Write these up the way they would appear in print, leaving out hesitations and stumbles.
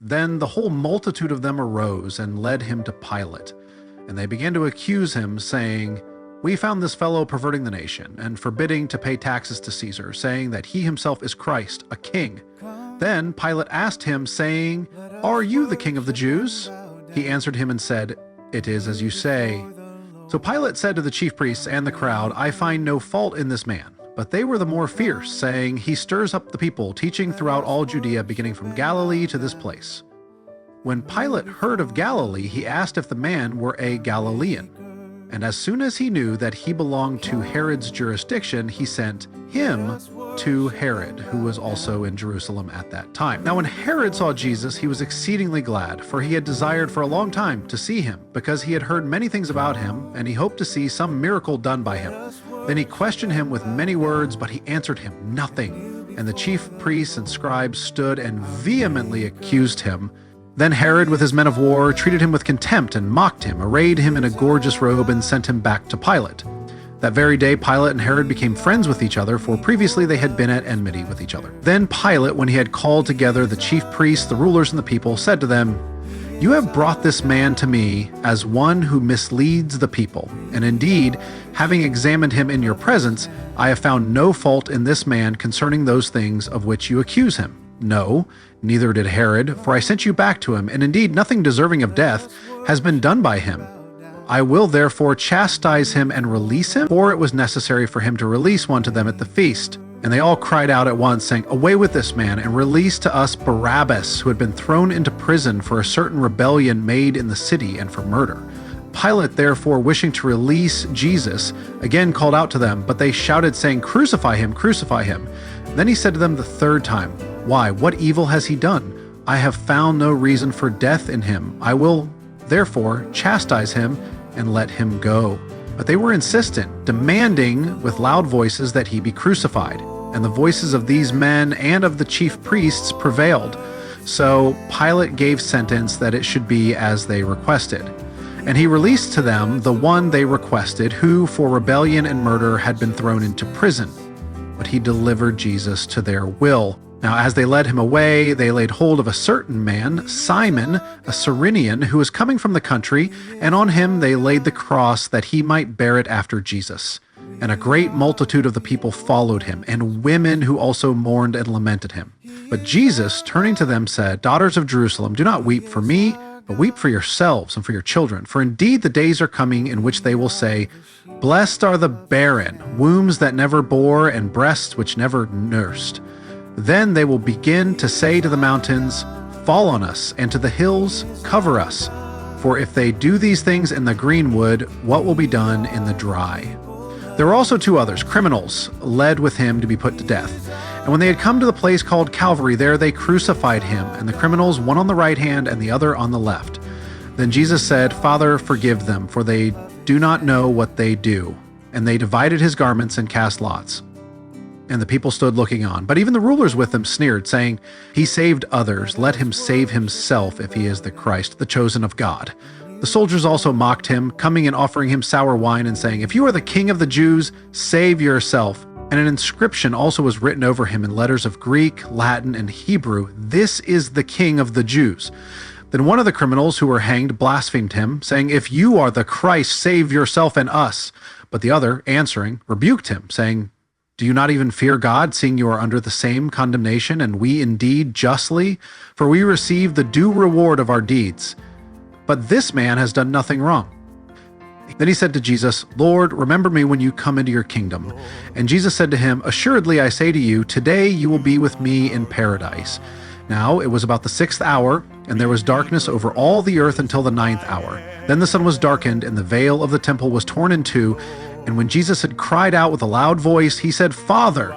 Then the whole multitude of them arose and led him to Pilate. And they began to accuse him, saying, "We found this fellow perverting the nation, and forbidding to pay taxes to Caesar, saying that he himself is Christ, a king." Then Pilate asked him, saying, "Are you the king of the Jews?" He answered him and said, "It is as you say." So Pilate said to the chief priests and the crowd, "I find no fault in this man." But they were the more fierce, saying, "He stirs up the people, teaching throughout all Judea, beginning from Galilee to this place." When Pilate heard of Galilee, he asked if the man were a Galilean. And as soon as he knew that he belonged to Herod's jurisdiction, he sent him to Herod, who was also in Jerusalem at that time. Now when Herod saw Jesus, he was exceedingly glad, for he had desired for a long time to see him, because he had heard many things about him, and he hoped to see some miracle done by him. Then he questioned him with many words, but he answered him nothing. And the chief priests and scribes stood and vehemently accused him. Then Herod, with his men of war, treated him with contempt and mocked him, arrayed him in a gorgeous robe, and sent him back to Pilate. That very day Pilate and Herod became friends with each other, for previously they had been at enmity with each other. Then Pilate, when he had called together the chief priests, the rulers, and the people, said to them, "You have brought this man to me as one who misleads the people. And indeed, having examined him in your presence, I have found no fault in this man concerning those things of which you accuse him. No, neither did Herod, for I sent you back to him, and indeed nothing deserving of death has been done by him. I will therefore chastise him and release him, for it was necessary for him to release one to them at the feast." And they all cried out at once, saying, "Away with this man, and release to us Barabbas, who had been thrown into prison for a certain rebellion made in the city and for murder." Pilate, therefore, wishing to release Jesus, again called out to them, but they shouted, saying, "Crucify him, crucify him." Then he said to them the third time, "Why, what evil has he done? I have found no reason for death in him. I will therefore chastise him and let him go." But they were insistent, demanding with loud voices that he be crucified. And the voices of these men and of the chief priests prevailed. So Pilate gave sentence that it should be as they requested. And he released to them the one they requested, who for rebellion and murder had been thrown into prison. But he delivered Jesus to their will. Now as they led him away, they laid hold of a certain man, Simon, a Cyrenian, who was coming from the country, and on him they laid the cross that he might bear it after Jesus. And a great multitude of the people followed him, and women who also mourned and lamented him. But Jesus, turning to them, said, "Daughters of Jerusalem, do not weep for me, but weep for yourselves and for your children. For indeed the days are coming in which they will say, 'Blessed are the barren, wombs that never bore, and breasts which never nursed.' Then they will begin to say to the mountains, 'Fall on us,' and to the hills, 'Cover us.' For if they do these things in the green wood, what will be done in the dry?" There were also two others, criminals, led with him to be put to death. And when they had come to the place called Calvary, there they crucified him, and the criminals, one on the right hand and the other on the left. Then Jesus said, "Father, forgive them, for they do not know what they do." And they divided his garments and cast lots. And the people stood looking on. But even the rulers with them sneered, saying, "He saved others. Let him save himself if he is the Christ, the chosen of God." The soldiers also mocked him, coming and offering him sour wine and saying, "If you are the king of the Jews, save yourself." And an inscription also was written over him in letters of Greek, Latin, and Hebrew, "This is the King of the Jews." Then one of the criminals who were hanged blasphemed him, saying, "If you are the Christ, save yourself and us." But the other, answering, rebuked him, saying, "Do you not even fear God, seeing you are under the same condemnation, and we indeed justly? For we receive the due reward of our deeds. But this man has done nothing wrong." Then he said to Jesus, "Lord, remember me when you come into your kingdom." And Jesus said to him, "Assuredly I say to you, today you will be with me in paradise." Now it was about the 6th hour, and there was darkness over all the earth until the 9th hour. Then the sun was darkened, and the veil of the temple was torn in two. And when Jesus had cried out with a loud voice, he said, "Father,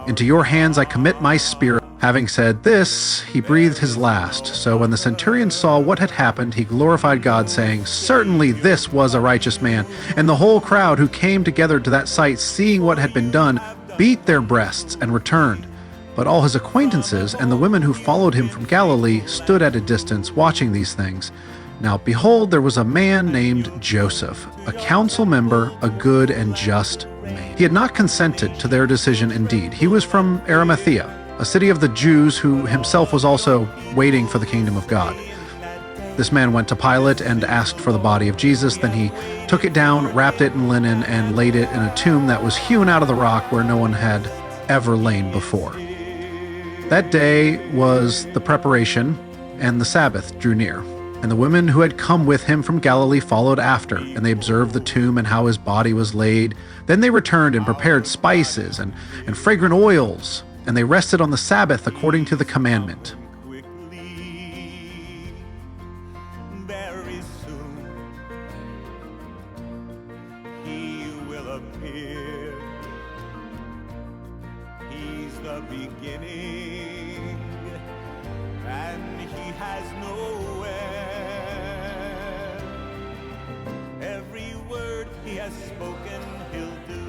into your hands I commit my spirit." Having said this, he breathed his last. So when the centurion saw what had happened, he glorified God, saying, "Certainly this was a righteous man." And the whole crowd who came together to that sight, seeing what had been done, beat their breasts and returned. But all his acquaintances and the women who followed him from Galilee stood at a distance watching these things. Now behold, there was a man named Joseph, a council member, a good and just man. He had not consented to their decision indeed. He was from Arimathea, a city of the Jews who himself was also waiting for the kingdom of God. This man went to Pilate and asked for the body of Jesus. Then he took it down, wrapped it in linen, and laid it in a tomb that was hewn out of the rock where no one had ever lain before. That day was the preparation, and the Sabbath drew near. And the women who had come with him from Galilee followed after, and they observed the tomb and how his body was laid. Then they returned and prepared spices and fragrant oils, and they rested on the Sabbath according to the commandment. Very soon he will appear. He's the beginning, and he has no end. Every word he has spoken he'll do.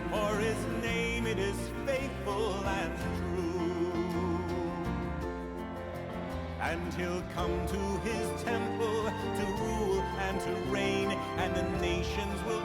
For his name it is faithful and true. And he'll come to his temple to rule and to reign, and the nations will